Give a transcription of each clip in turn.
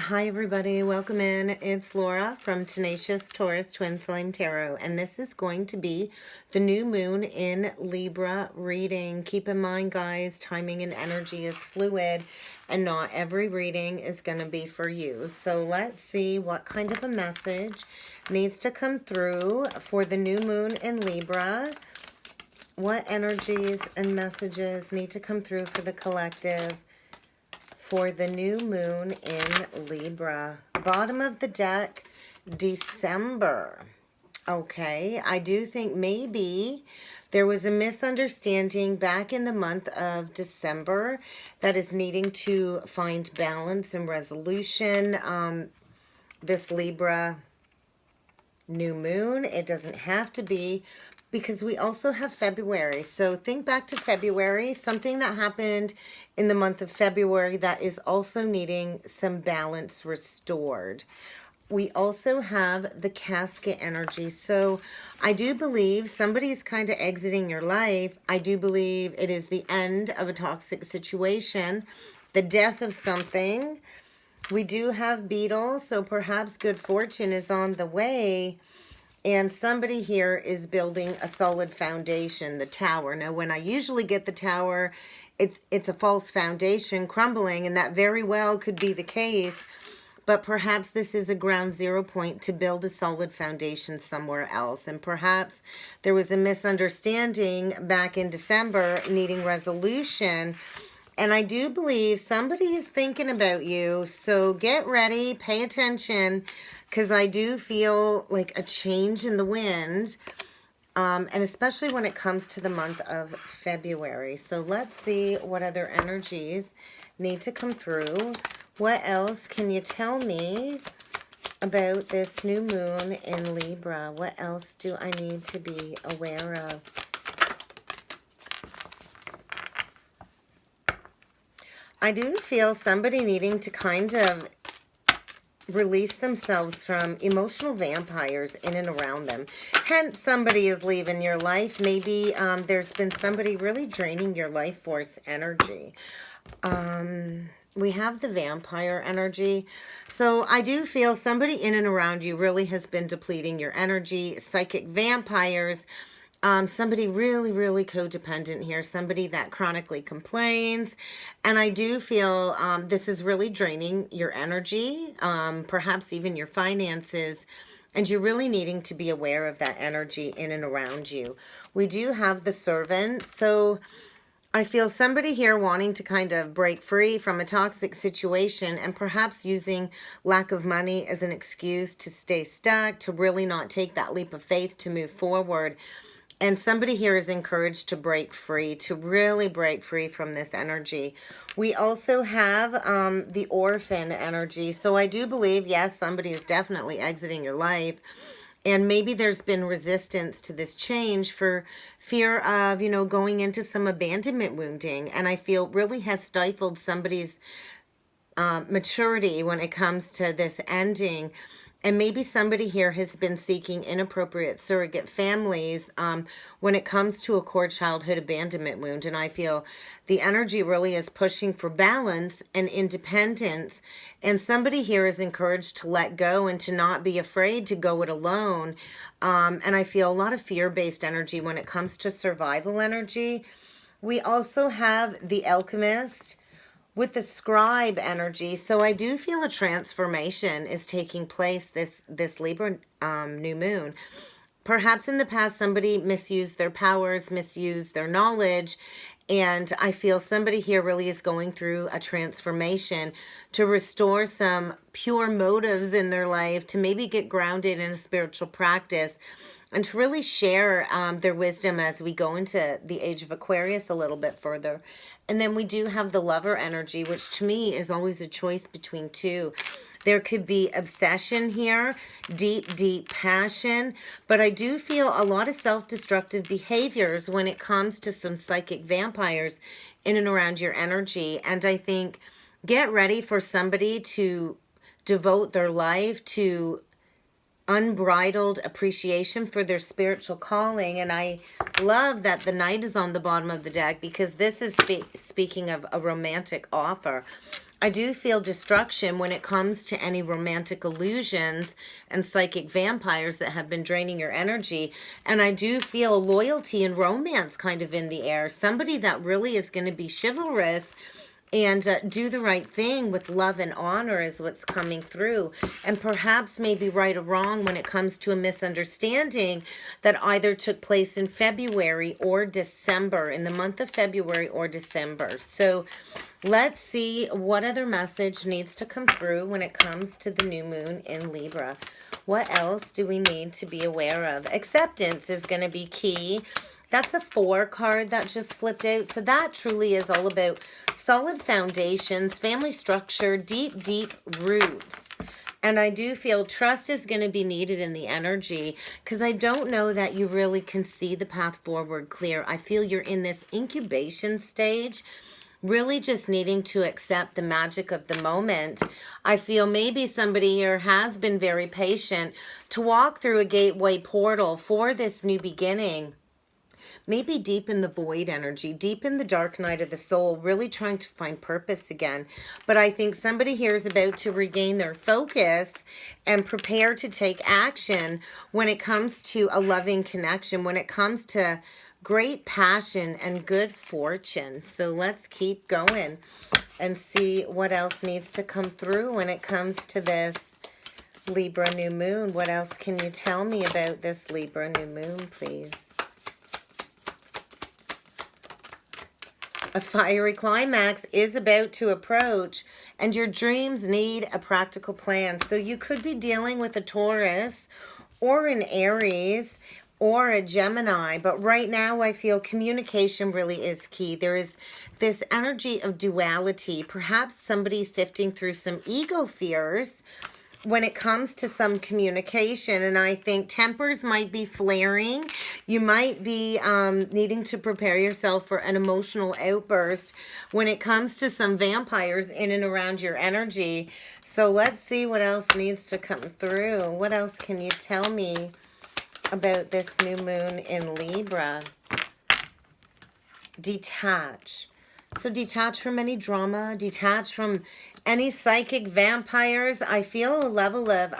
Hi everybody, welcome in. It's Laura from Tenacious Taurus Twin Flame Tarot, and this is going to be the new moon in Libra reading. Keep in mind, guys, timing and energy is fluid, and not every reading is going to be for you. So let's see what kind of a message needs to come through for the new moon in Libra. What energies and messages need to come through for the collective for the new moon in Libra? Bottom of the deck, December. Okay, I do think maybe there was a misunderstanding back in the month of December that is needing to find balance and resolution. This Libra new moon, it doesn't have to be, because we also have February. So think back to February, something that happened in the month of February that is also needing some balance restored. We also have the casket energy. So I do believe somebody's kind of exiting your life. I do believe it is the end of a toxic situation, the death of something. We do have beetles, so perhaps good fortune is on the way. And somebody here is building a solid foundation, the tower. Now, when I usually get the tower, it's a false foundation crumbling, and that very well could be the case. But perhaps this is a ground zero point to build a solid foundation somewhere else. And perhaps there was a misunderstanding back in December needing resolution. And I do believe somebody is thinking about you. So get ready, pay attention, because I do feel like a change in the wind, and especially when it comes to the month of February. So let's see what other energies need to come through. What else can you tell me about this new moon in Libra? What else do I need to be aware of? I do feel somebody needing to kind of release themselves from emotional vampires in and around them. Hence, somebody is leaving your life. Maybe there's been somebody really draining your life force energy. We have the vampire energy. So I do feel somebody in and around you really has been depleting your energy. Psychic vampires. Somebody really, really codependent here. Somebody that chronically complains. And I do feel this is really draining your energy, perhaps even your finances. And you're really needing to be aware of that energy in and around you. We do have the servant. So I feel somebody here wanting to kind of break free from a toxic situation and perhaps using lack of money as an excuse to stay stuck, to really not take that leap of faith to move forward. And somebody here is encouraged to break free, to really break free from this energy. We also have the orphan energy. So I do believe, yes, somebody is definitely exiting your life. And maybe there's been resistance to this change for fear of, you know, going into some abandonment wounding. And I feel really has stifled somebody's maturity when it comes to this ending. And maybe somebody here has been seeking inappropriate surrogate families when it comes to a core childhood abandonment wound. And I feel the energy really is pushing for balance and independence. And somebody here is encouraged to let go and to not be afraid to go it alone. And I feel a lot of fear-based energy when it comes to survival energy. We also have the alchemist with the scribe energy. So I do feel a transformation is taking place this Libra new moon. Perhaps in the past somebody misused their powers, misused their knowledge, and I feel somebody here really is going through a transformation to restore some pure motives in their life, to maybe get grounded in a spiritual practice, and to really share their wisdom as we go into the age of Aquarius a little bit further. And then we do have the lover energy, which to me is always a choice between two. There could be obsession here, deep, deep passion, but I do feel a lot of self-destructive behaviors when it comes to some psychic vampires in and around your energy. And I think get ready for somebody to devote their life to unbridled appreciation for their spiritual calling. And I love that the Knight is on the bottom of the deck, because this is speaking of a romantic offer. I do feel destruction when it comes to any romantic illusions and psychic vampires that have been draining your energy. And I do feel loyalty and romance kind of in the air. Somebody that really is going to be chivalrous and do the right thing with love and honor is what's coming through. And perhaps maybe right or wrong when it comes to a misunderstanding that either took place in February or December, in the month of February or December. So let's see what other message needs to come through when it comes to the new moon in Libra. What else do we need to be aware of? Acceptance is going to be key. That's a 4 card that just flipped out. So that truly is all about solid foundations, family structure, deep, deep roots. And I do feel trust is going to be needed in the energy because I don't know that you really can see the path forward clear. I feel you're in this incubation stage, really just needing to accept the magic of the moment. I feel maybe somebody here has been very patient to walk through a gateway portal for this new beginning. Maybe deep in the void energy, deep in the dark night of the soul, really trying to find purpose again. But I think somebody here is about to regain their focus and prepare to take action when it comes to a loving connection, when it comes to great passion and good fortune. So let's keep going and see what else needs to come through when it comes to this Libra new moon. What else can you tell me about this Libra new moon, please? A fiery climax is about to approach, and your dreams need a practical plan. So you could be dealing with a Taurus or an Aries or a Gemini, but right now I feel communication really is key. There is this energy of duality. Perhaps somebody sifting through some ego fears when it comes to some communication, and I think tempers might be flaring. You might be needing to prepare yourself for an emotional outburst when it comes to some vampires in and around your energy. So let's see what else needs to come through. What else can you tell me about this new moon in Libra? Detach. So detach from any drama, detach from any psychic vampires. I feel a level of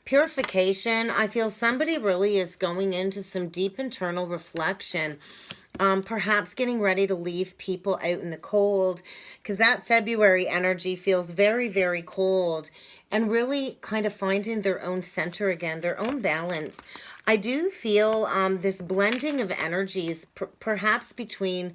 purification. I feel somebody really is going into some deep internal reflection, perhaps getting ready to leave people out in the cold, because that February energy feels very, very cold, and really kind of finding their own center again, their own balance. I do feel this blending of energies, perhaps between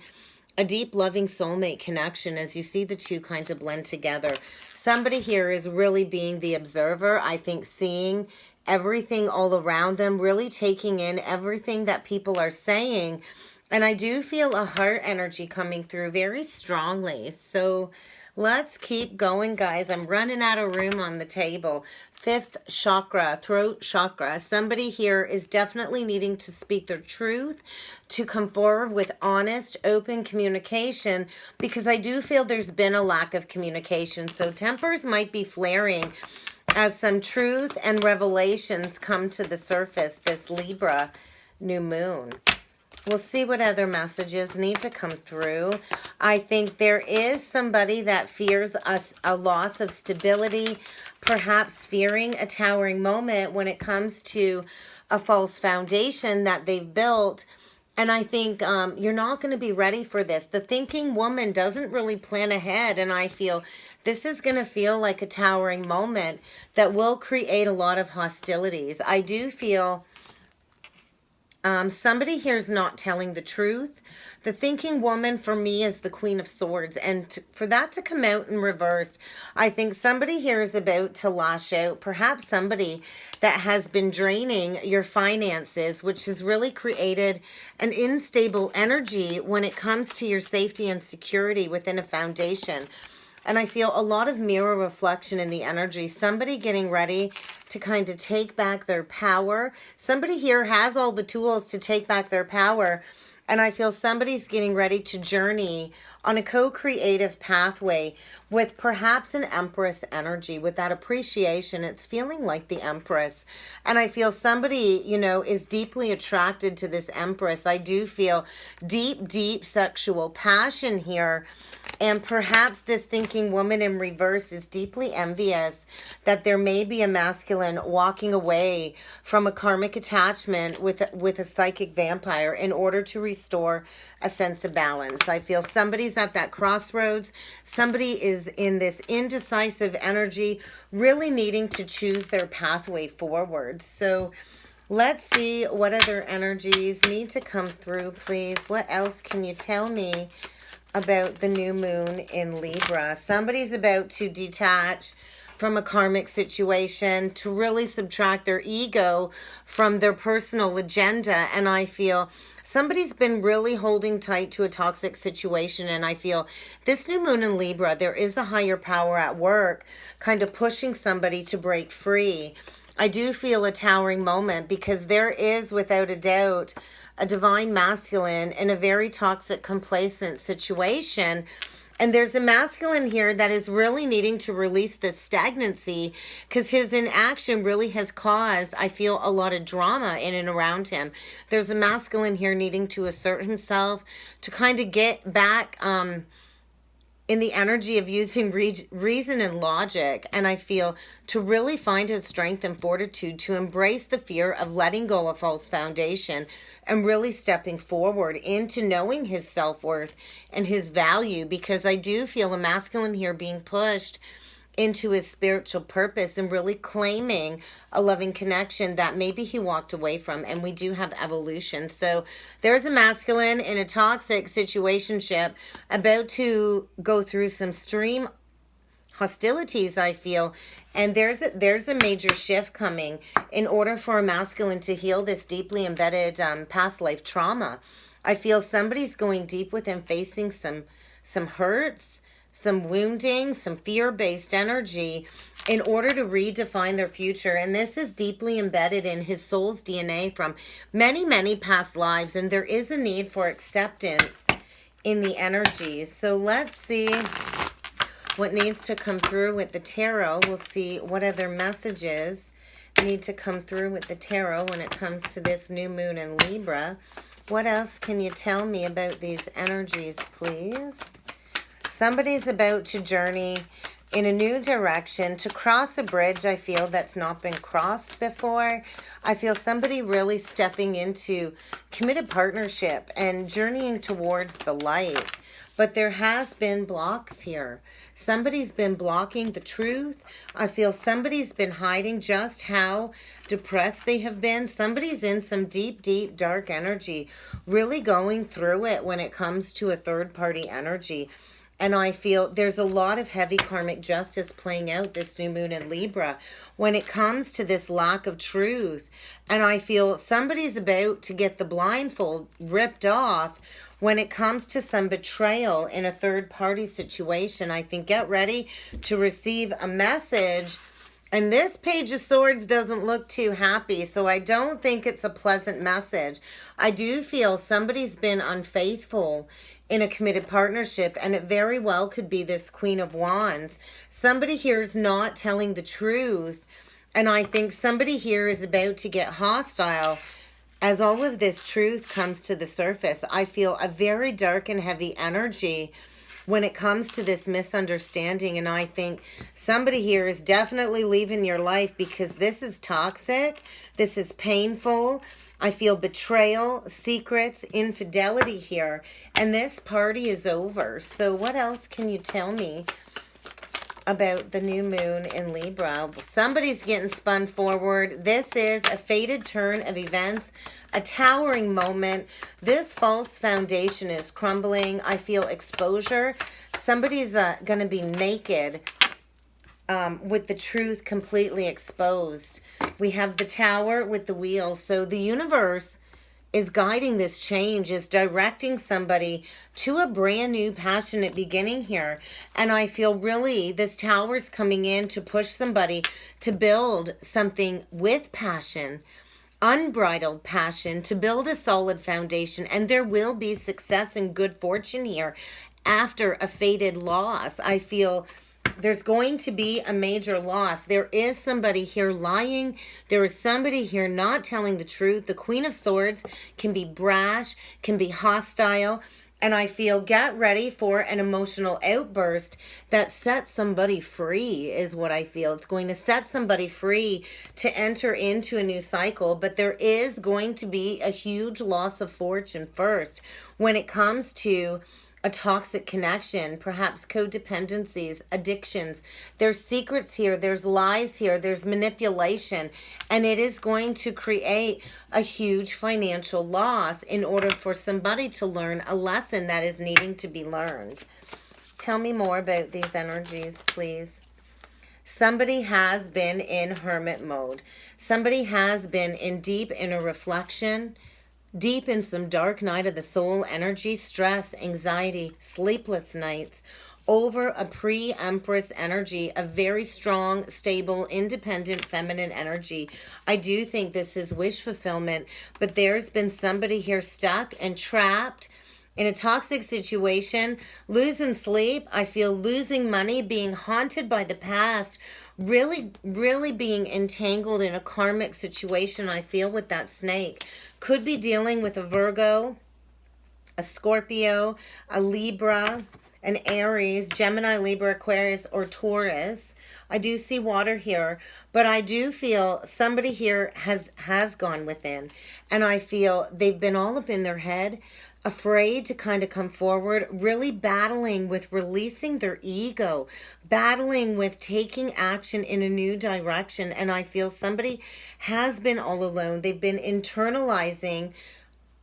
a deep, loving soulmate connection as you see the two kinds of blend together. Somebody here is really being the observer, I think, seeing everything all around them, really taking in everything that people are saying. And I do feel a heart energy coming through very strongly. So let's keep going, guys. I'm running out of room on the table. 5th chakra, throat chakra. Somebody here is definitely needing to speak their truth, to come forward with honest, open communication, because I do feel there's been a lack of communication. So tempers might be flaring as some truth and revelations come to the surface this Libra new moon. We'll see what other messages need to come through. I think there is somebody that fears a loss of stability, perhaps fearing a towering moment when it comes to a false foundation that they've built. And I think you're not going to be ready for this. The thinking woman doesn't really plan ahead, and I feel this is going to feel like a towering moment that will create a lot of hostilities. I do feel somebody here is not telling the truth. The thinking woman for me is the Queen of Swords. And for that to come out in reverse, I think somebody here is about to lash out. Perhaps somebody that has been draining your finances, which has really created an unstable energy when it comes to your safety and security within a foundation. And I feel a lot of mirror reflection in the energy. Somebody getting ready to kind of take back their power. Somebody here has all the tools to take back their power. And I feel somebody's getting ready to journey on a co-creative pathway with perhaps an Empress energy, with that appreciation. It's feeling like the Empress. And I feel somebody, you know, is deeply attracted to this Empress. I do feel deep, deep sexual passion here. And perhaps this thinking woman in reverse is deeply envious that there may be a masculine walking away from a karmic attachment with a psychic vampire in order to restore a sense of balance. I feel somebody's at that crossroads. Somebody is in this indecisive energy, really needing to choose their pathway forward. So let's see what other energies need to come through, please. What else can you tell me about the new moon in Libra? Somebody's about to detach from a karmic situation to really subtract their ego from their personal agenda. And I feel somebody's been really holding tight to a toxic situation. And I feel this new moon in Libra, there is a higher power at work, kind of pushing somebody to break free. I do feel a towering moment because there is, without a doubt, a divine masculine in a very toxic, complacent situation. And there's a masculine here that is really needing to release this stagnancy because his inaction really has caused, I feel, a lot of drama in and around him. There's a masculine here needing to assert himself, to kind of get back in the energy of using reason and logic. And I feel to really find his strength and fortitude to embrace the fear of letting go of false foundation and really stepping forward into knowing his self-worth and his value, because I do feel a masculine here being pushed into his spiritual purpose and really claiming a loving connection that maybe he walked away from. And we do have evolution. So there's a masculine in a toxic situationship about to go through some extreme hostilities, I feel. And there's a major shift coming in order for a masculine to heal this deeply embedded past life trauma. I feel somebody's going deep within, facing some hurts, some wounding, some fear-based energy in order to redefine their future. And this is deeply embedded in his soul's DNA from many, many past lives. And there is a need for acceptance in the energies. So let's see what needs to come through with the tarot. We'll see what other messages need to come through with the tarot when it comes to this new moon in Libra. What else can you tell me about these energies, please? Somebody's about to journey in a new direction, to cross a bridge, I feel, that's not been crossed before. I feel somebody really stepping into committed partnership and journeying towards the light. But there has been blocks here. Somebody's been blocking the truth. I feel somebody's been hiding just how depressed they have been. Somebody's in some deep, deep, dark energy, really going through it when it comes to a third-party energy. And I feel there's a lot of heavy karmic justice playing out this new moon in Libra when it comes to this lack of truth. And I feel somebody's about to get the blindfold ripped off when it comes to some betrayal in a third-party situation. I think get ready to receive a message. And this Page of Swords doesn't look too happy, so I don't think it's a pleasant message. I do feel somebody's been unfaithful in a committed partnership, and it very well could be this Queen of Wands. Somebody here is not telling the truth, and I think somebody here is about to get hostile as all of this truth comes to the surface. I feel a very dark and heavy energy when it comes to this misunderstanding, and I think somebody here is definitely leaving your life because this is toxic, this is painful. I feel betrayal, secrets, infidelity here, and this party is over. So what else can you tell me about the new moon in Libra? Somebody's getting spun forward. This is a fated turn of events, a towering moment. This false foundation is crumbling. I feel exposure. Somebody's going to be naked with the truth completely exposed. We have the Tower with the wheel. So the universe is guiding this change, is directing somebody to a brand new passionate beginning here. And I feel really this Tower's coming in to push somebody to build something with passion, unbridled passion, to build a solid foundation. And there will be success and good fortune here after a fated loss. I feel there's going to be a major loss. There is somebody here lying. There is somebody here not telling the truth. The Queen of Swords can be brash, can be hostile. And I feel get ready for an emotional outburst that sets somebody free is what I feel. It's going to set somebody free to enter into a new cycle. But there is going to be a huge loss of fortune first when it comes to a toxic connection, perhaps codependencies, addictions. There's secrets here, there's lies here, there's manipulation, and it is going to create a huge financial loss in order for somebody to learn a lesson that is needing to be learned. Tell me more about these energies, please. Somebody has been in hermit mode. Somebody has been in deep inner reflection, deep in some dark night of the soul energy, stress, anxiety, sleepless nights, over a pre-empress energy, a very strong, stable, independent, feminine energy. I do think this is wish fulfillment, but there's been somebody here stuck and trapped in a toxic situation, losing sleep. I feel losing money, being haunted by the past, really being entangled in a karmic situation. I feel with that snake. Could be dealing with a Virgo, a Scorpio, a Libra, an Aries, Gemini, Libra, Aquarius, or Taurus. I do see water here, but I do feel somebody here has gone within, and I feel they've been all up in their head, afraid to kind of come forward, really battling with releasing their ego, battling with taking action in a new direction. And I feel somebody has been all alone. They've been internalizing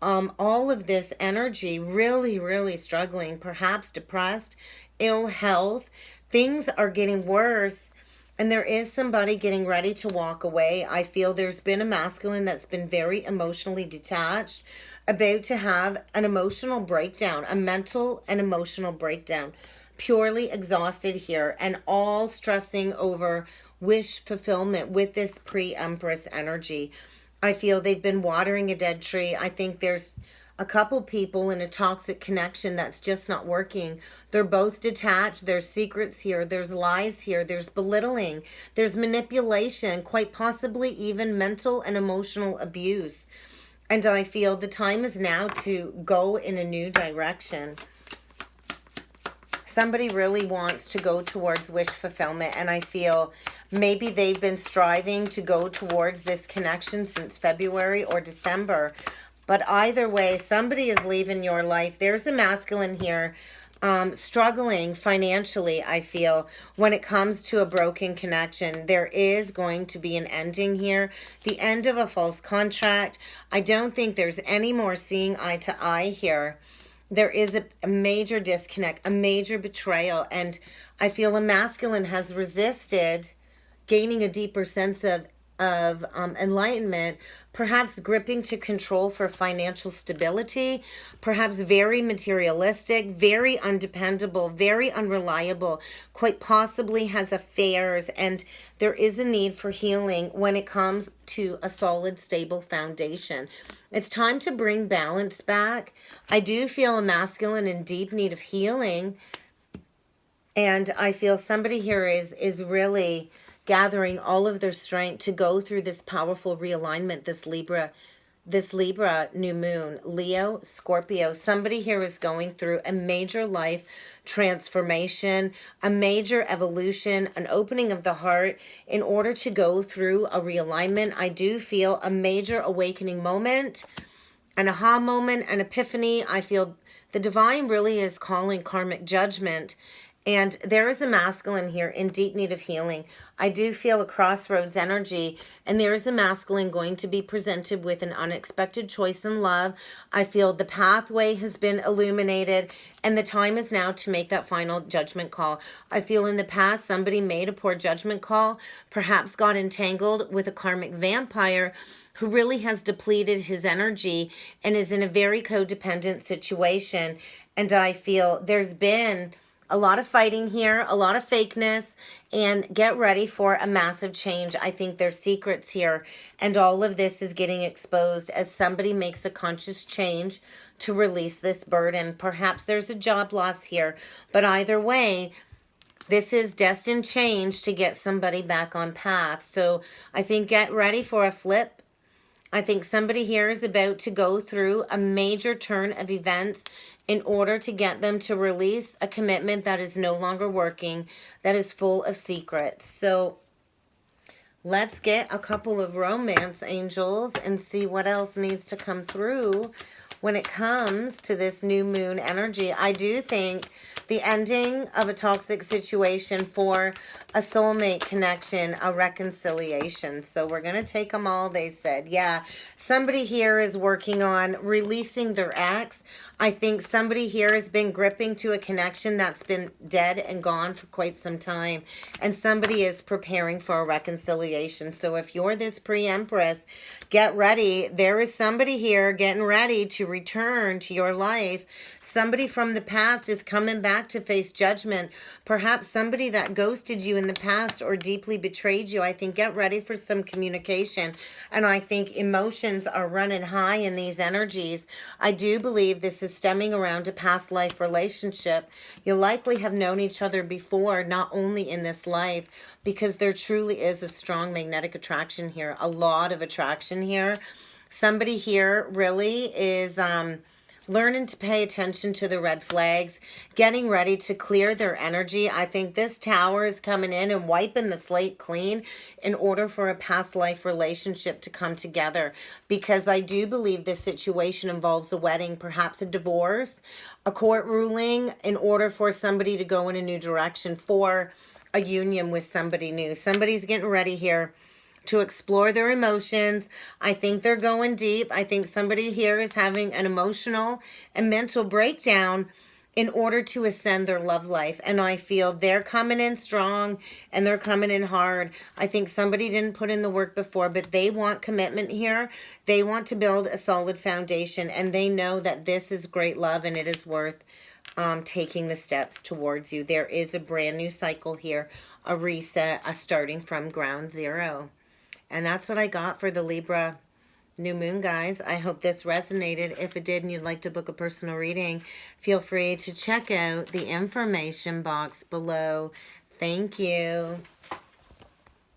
all of this energy, really struggling, perhaps depressed, ill health. Things are getting worse, and there is somebody getting ready to walk away. I feel there's been a masculine that's been very emotionally detached, about to have an emotional breakdown, a mental and emotional breakdown, purely exhausted here, and all stressing over wish fulfillment with this pre-empress energy. I feel they've been watering a dead tree. I think there's a couple people in a toxic connection that's just not working. They're both detached. There's secrets here. There's lies here. There's belittling. There's manipulation, quite possibly even mental and emotional abuse. And I feel the time is now to go in a new direction. Somebody really wants to go towards wish fulfillment, and I feel maybe they've been striving to go towards this connection since February or December. But either way, somebody is leaving your life. There's a masculine here struggling financially, I feel, when it comes to a broken connection. There is going to be an ending here, the end of a false contract. I don't think there's any more seeing eye to eye here. There is a major disconnect, a major betrayal, and I feel a masculine has resisted gaining a deeper sense of enlightenment, perhaps gripping to control for financial stability, perhaps very materialistic, very undependable, very unreliable, quite possibly has affairs, and there is a need for healing when it comes to a solid, stable foundation. It's time to bring balance back. I do feel a masculine in deep need of healing, and I feel somebody here is really gathering all of their strength to go through this powerful realignment, this Libra new moon. Leo, Scorpio, somebody here is going through a major life transformation, a major evolution, an opening of the heart in order to go through a realignment. I do feel a major awakening moment, an aha moment, an epiphany. I feel the divine really is calling karmic judgment. And there is a masculine here in deep need of healing. I do feel a crossroads energy, and there is a masculine going to be presented with an unexpected choice in love. I feel the pathway has been illuminated, and the time is now to make that final judgment call. I feel in the past somebody made a poor judgment call, perhaps got entangled with a karmic vampire who really has depleted his energy and is in a very codependent situation. And I feel there's been a lot of fighting here, a lot of fakeness, and get ready for a massive change. I think there's secrets here, and all of this is getting exposed as somebody makes a conscious change to release this burden. Perhaps there's a job loss here, but either way, this is destined change to get somebody back on path. So I think get ready for a flip. I think somebody here is about to go through a major turn of events, in order to get them to release a commitment that is no longer working, that is full of secrets. So let's get a couple of romance angels and see what else needs to come through when it comes to this new moon energy. I do think the ending of a toxic situation for a soulmate connection, a reconciliation. So we're going to take them all, they said. Yeah, somebody here is working on releasing their ex. I think somebody here has been gripping to a connection that's been dead and gone for quite some time. And somebody is preparing for a reconciliation. So if you're this pre-empress, get ready. There is somebody here getting ready to return to your life. Somebody from the past is coming back to face judgment. Perhaps somebody that ghosted you in the past or deeply betrayed you. I think get ready for some communication. And I think emotions are running high in these energies. I do believe this is stemming around a past life relationship. You likely have known each other before, not only in this life, because there truly is a strong magnetic attraction here. A lot of attraction here. Somebody here really is learning to pay attention to the red flags, getting ready to clear their energy. I think this tower is coming in and wiping the slate clean in order for a past life relationship to come together. Because I do believe this situation involves a wedding, perhaps a divorce, a court ruling, in order for somebody to go in a new direction, for a union with somebody new. Somebody's getting ready here to explore their emotions. I think they're going deep. I think somebody here is having an emotional and mental breakdown in order to ascend their love life. And I feel they're coming in strong and they're coming in hard. I think somebody didn't put in the work before, but they want commitment here. They want to build a solid foundation, and they know that this is great love and it is worth taking the steps towards you. There is a brand new cycle here, a reset, a starting from ground zero. And that's what I got for the Libra new moon, guys. I hope this resonated. If it did and you'd like to book a personal reading, feel free to check out the information box below. Thank you.